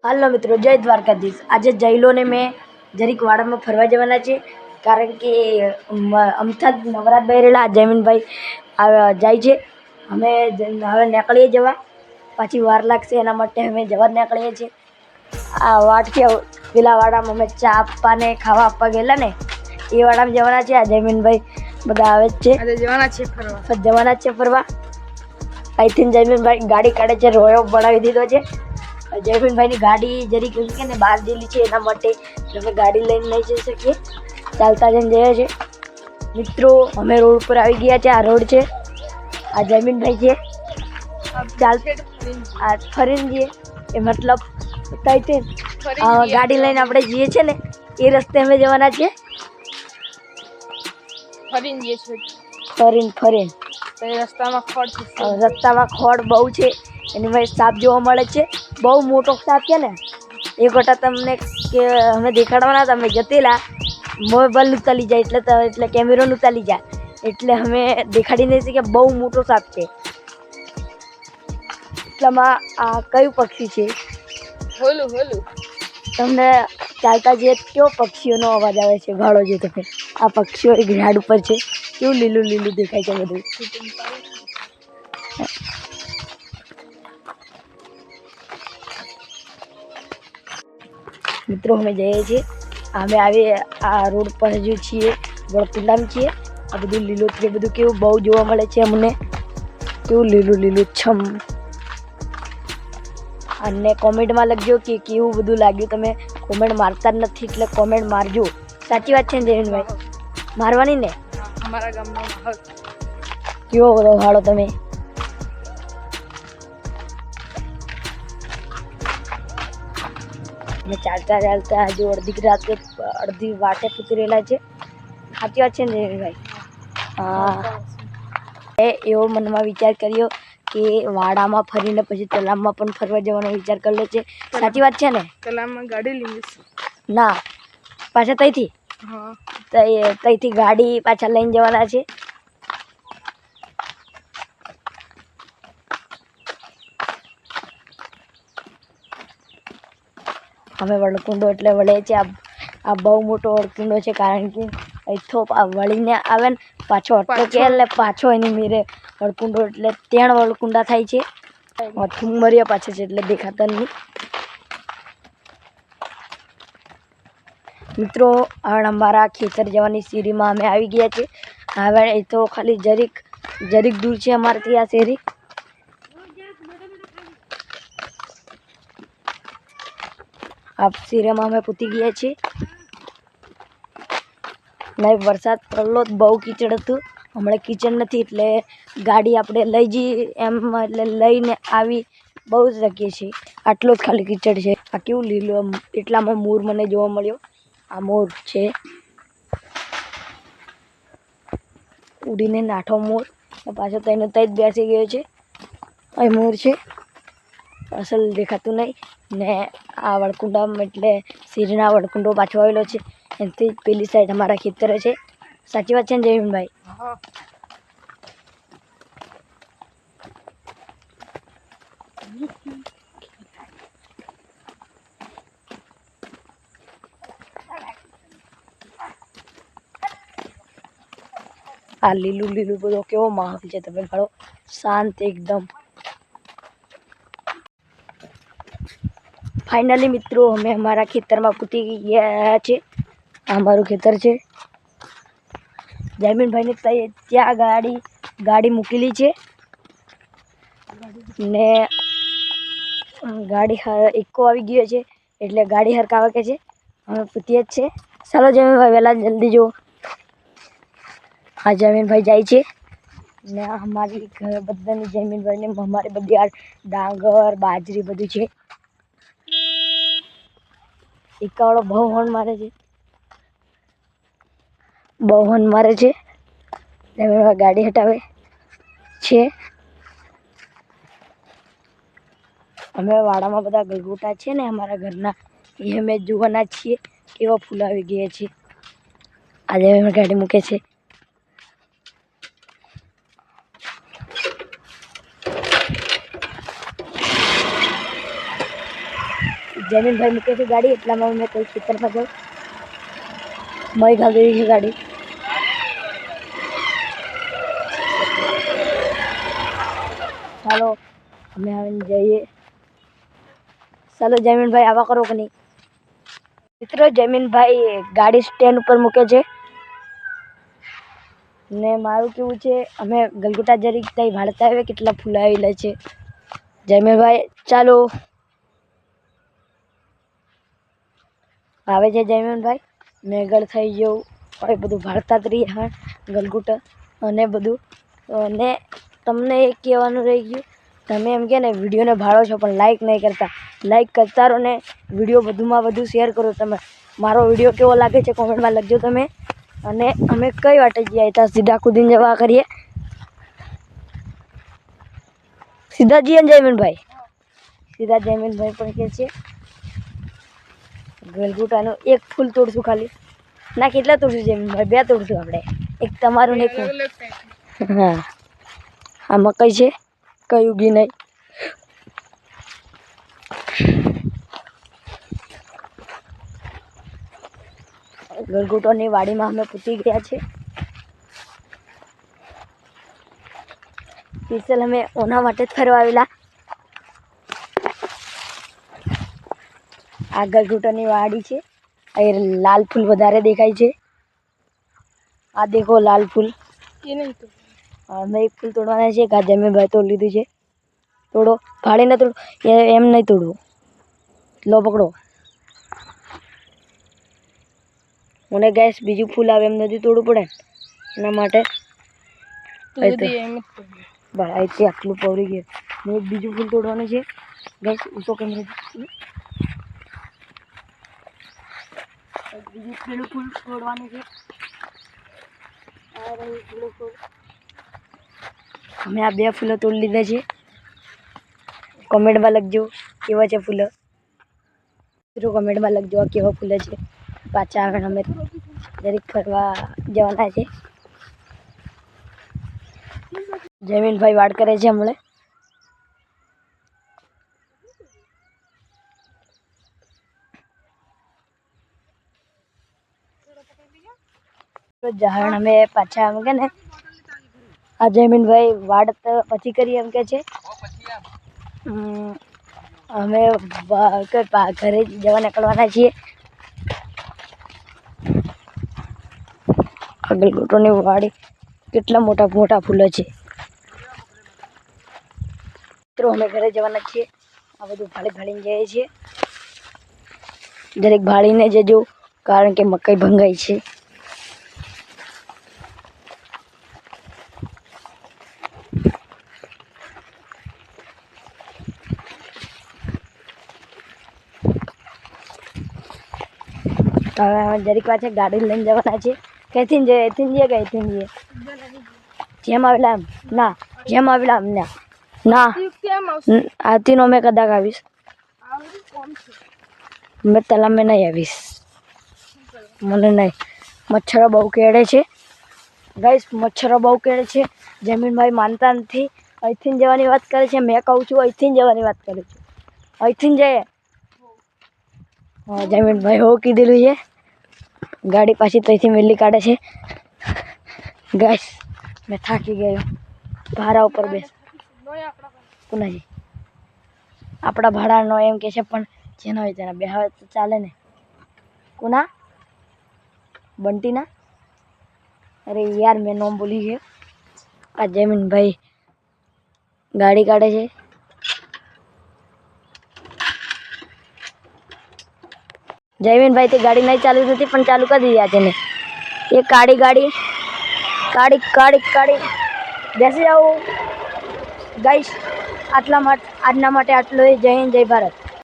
હાલો મિત્રો, જય દ્વારકાધીશ। આજે જયલોને મેં જરીક વાડામાં ફરવા જવાના છે, કારણ કે અમથા જ નવરાત બહેરેલા જયમીનભાઈ જાય છે। અમે હવે નીકળીએ જવા, પાછી વાર લાગશે એના માટે અમે જવા જ નીકળીએ છીએ। આ વાટ છે, પેલા વાડામાં અમે ચા આપવા ને ખાવા આપવા ગયેલા ને એ વાડામાં જવાના છે। આ જયમીનભાઈ બધા આવે જ છે, જવાના છે ફરવા। અહીંથી જયમીનભાઈ ગાડી કાઢે છે, રોયો બનાવી દીધો છે। જયમીનભાઈની ગાડી જરીક એમ કે ને બહાર જેલી છે, એના માટે અમે ગાડી લઈને નહીં જઈ શકીએ, ચાલતા જઈને જઈએ છીએ। મિત્રો, અમે રોડ પર આવી ગયા છે। આ રોડ છે, આ જયમીનભાઈ છે, આ ફરીને જઈએ એ મતલબ ગાડી લઈને આપણે જઈએ છીએ ને એ રસ્તે અમે જવાના છીએ। ફરીને રસ્તામાં ખોડ બહુ છે, એની ભાઈ સાપ જોવા મળે છે, બહુ મોટો સાપ છે ને। એક વખત તમને કે અમે દેખાડવાના હતા, અમે જતેલા મોબાઈલ ઉતારી જાય એટલે કેમેરો ઉતારી જાય એટલે અમે દેખાડી નહીં શકીએ, બહુ મોટો સાપ છે। એટલામાં આ કયું પક્ષી છે? તમને ચાલતા જઈએ કેવો પક્ષીઓનો અવાજ આવે છે, ગાળો જે તમે આ પક્ષીઓ એક ઝાડ ઉપર છે, કેવું લીલું લીલું દેખાય છે બધું। મિત્રો, અમે જઈએ છીએ, અમે આવી આ રોડ પર જે છીએ વળકુંડામાં છીએ। આ બધું લીલોતરી બધું કેવું બહુ જોવા મળે છે અમને, કેવું લીલું લીલું છમ। અને કોમેન્ટમાં લખજો કે કેવું બધું લાગ્યું। તમે કોમેન્ટ મારતા જ નથી એટલે કોમેન્ટ મારજો। સાચી વાત છે ને જયમીનભાઈ? મારવાની ને? અમારા ગામનો માહોલ કેવો બધો ભાડો તમે અમે ચાલતા હજુ અડધી વાટે પૂછી રહેલા છે। સાચી વાત છે ને જયમીનભાઈ? હા, એવો મનમાં વિચાર કર્યો કે વાડામાં ફરીને પછી તલાવમાં પણ ફરવા જવાનો વિચાર કરેલો છે। સાચી વાત છે ને? તલાવમાં ગાડી લઈ જઈશું ના, પાછા તઈથી ગાડી પાછા લઈને જવાના છે। અમે વળકુંડો એટલે વળે છે, આ બહુ મોટો વળકુંડો છે, કારણ કે અહીંથી વળીને આવે ને પાછો અટલો કે એટલે પાછો એની મેરે વળકુંડો એટલે 3 વળકુંડા થાય છે। થુમરિયા પાછળ છે એટલે દેખાતા નહીં। મિત્રો, હવે અમારા ખેતર જવાની શેરીમાં અમે આવી ગયા છે। હવે એ તો ખાલી જરીક દૂર છે અમારાથી આ શેરી। આ શેરીમાં અમે પૂતી ગયા છીએ। નહીં, વરસાદ પડલો બહુ કીચડ હતું, હમણાં કીચડ નથી એટલે ગાડી આપણે લઈ જઈએ એમ એટલે લઈને આવી બહુ જ શકીએ છીએ। આટલો જ ખાલી કીચડ છે। આ કેવું લીલું, એટલામાં મોર મને જોવા મળ્યો। આ મોર છે, ઉડીને નાઠો મોર, પાછો તેનો તઈ જ બેસી ગયો છે। અહીં મોર છે, અસલ દેખાતું નહીં ને આ વળકુંડામાં એટલે શેરીના વળકુંડો પાછો આવેલો છે, એનાથી પેલી સાઈડ અમારા ખેતર છે। સાચી વાત છે ને જયમીનભાઈ? આ લીલું લીલું બધો કેવો માહોલ છે, તમે ઘણો શાંત એકદમ। ફાઇનલી મિત્રો, અમે અમારા ખેતરમાં પૂતી ગયા છે। આ અમારું ખેતર છે। જયમીનભાઈને ત્યાં ગાડી મૂકેલી છે ને ગાડી એકો આવી ગયો છે એટલે ગાડી હરકાવા કે છે, અમે પૂતીએ જ છે। ચાલો જયમીનભાઈ, વહેલા જલ્દી જુઓ। આ જયમીનભાઈ જાય છે ને અમારી બધાની જયમીનભાઈને અમારી બધી આ ડાંગર બાજરી બધું છે। એકાવાળો બહુ હોર્ન મારે છે, જયમીનભાઈ ગાડી હટાવે છે। અમે વાડામાં બધા ગલગોટા છે ને અમારા ઘરના, એ અમે જોવાના છીએ કેવા ફૂલ આવી ગયા છે। આજે અમે ગાડી મૂકે છે। જમીનભાઈ મૂકે છે ગાડી, એટલામાં મેં કોઈ ખેતરમાં જાઉં. મય ખાગી છે ગાડી. ચાલો અમે આવીને જઈએ. ચાલો જમીનભાઈ આવા કરો કે નહીં. મિત્રો જમીનભાઈ ગાડી સ્ટેન્ડ ઉપર મૂકે છે ને મારું કેવું છે, અમે ગલગોટા જરીક તઈ ભાડતા આવે કેટલા ફૂલ આવેલા છે. જમીનભાઈ ચાલો આવે છે. જમીનભાઈ મેઘળ થઈ ગયું હવે બધું ભાડતા જ રહી. હા ગલગોટા અને બધું. અને તમને એક કહેવાનું રહી ગયું, તમે એમ કે ને વિડીયોને ભાડો છો પણ લાઈક નહીં કરતા. લાઈક કરતા રહો ને વિડીયો વધુમાં વધુ શેર કરો. તમે મારો વિડીયો કેવો લાગે છે કોમેન્ટમાં લખજો તમે. અને અમે કઈ વાટે જઈએ ત્યાં સીધા કુદીને જવા કરીએ. સીધા જઈએ જયમીનભાઈ. સીધા જયમીનભાઈ પણ કે છે ગલગોટાનું એક ફૂલ તોડશું ખાલી. ના કેટલા તોડશું જયમીનભાઈ? 2 તોડશું આપણે, એક તમારું ને એક. હા આ મકાઈ છે, કઈ ઉગી નહીં. ગલગોટાની વાડીમાં અમે પૂછી ગયા છે. સ્પેશિયલ અમે ઓના માટે જ ફરવા આવેલા. આ ગલગોટાની વાડી છે. અહીં લાલ ફૂલ વધારે દેખાય છે. આ દેખો લાલ ફૂલ. અમે એક ફૂલ તોડવાના છે. કા જમીનભાઈ તોડ લીધું છે. તોડો, ફાડીને તોડો, એમ નહીં તોડવું. લો પકડો. મને ગેસ બીજું ફૂલ આવે એમ નથી તોડવું પડે એના માટે. અહીંથી આટલું પવરી ગયું. મેં એક બીજું ફૂલ તોડવાનું છે ગેસ. ઉસો કેમેરા બીજું પેલું ફૂલ તોડવાનું છે. અમે આ 2 ફૂલો તોડી લીધા છે. કોમેન્ટમાં લખજો કેવા છે ફૂલો. કોમેન્ટમાં લખજો આ કેવા ફૂલો છે. પાછા આગળ અમે જરીક ફરવા જવાના છે. જમીનભાઈ વાડ કરે છે હમણાં. જહણ અમે પાછા એમ કે ને આ જમીનભાઈ વાડ પછી કરી એમ કે છે. અમે ઘરે જવા નીકળવાના છીએ. ગલગોટાની વાડી કેટલા મોટા મોટા ફૂલો છે. મિત્રો અમે ઘરે જવાના છીએ. આ બધું ભાળીને જઈએ છીએ. દરેક ભાળીને જજો કારણ કે મકાઈ ભંગાઈ છે. હવે જરીક વાર છે ગાડી લઈને જવાના છે. ક્યાંથી જઈએ? અહીંથી જઈએ કે અહીંથી જઈએ? જેમ આવેલા એમ ના, જેમ આવેલા એમ ના ના. આથી મેં કદાચ આવીશ. મેં તલામે નહીં આવીશ. મને નહીં. મચ્છરો બહુ કેળે છે ગાઈસ. મચ્છરો બહુ કેળે છે. જમીનભાઈ માનતા નથી. અહીંથી જવાની વાત કરે છે. મેં કહું છું અહીંથી જવાની વાત કરું છું. અહીંથી જઈએ. હા જમીનભાઈ હો કીધેલું છે. ગાડી પાછી ત્યાંથી મેલી કાઢે છે. ગાઈસ મેં થાકી ગયો. ભાડા ઉપર બેસ. કોનાજી? આપણા ભાડાનો એમ કે છે પણ જેનો હોય તેના બે હવે તો ચાલે ને. કોના? બંટીના? અરે યાર મેં નોમ બોલી ગયો. આ જમીનભાઈ ગાડી કાઢે છે. જયમીનભાઈ તે ગાડી નહીં ચાલુ નથી પણ ચાલુ કરી દીધી છે ને. એ કાળી ગાડી કાળી બેસી જાઓ ગાઈસ. આજના માટે આટલો. જય હિન્દ જય ભારત.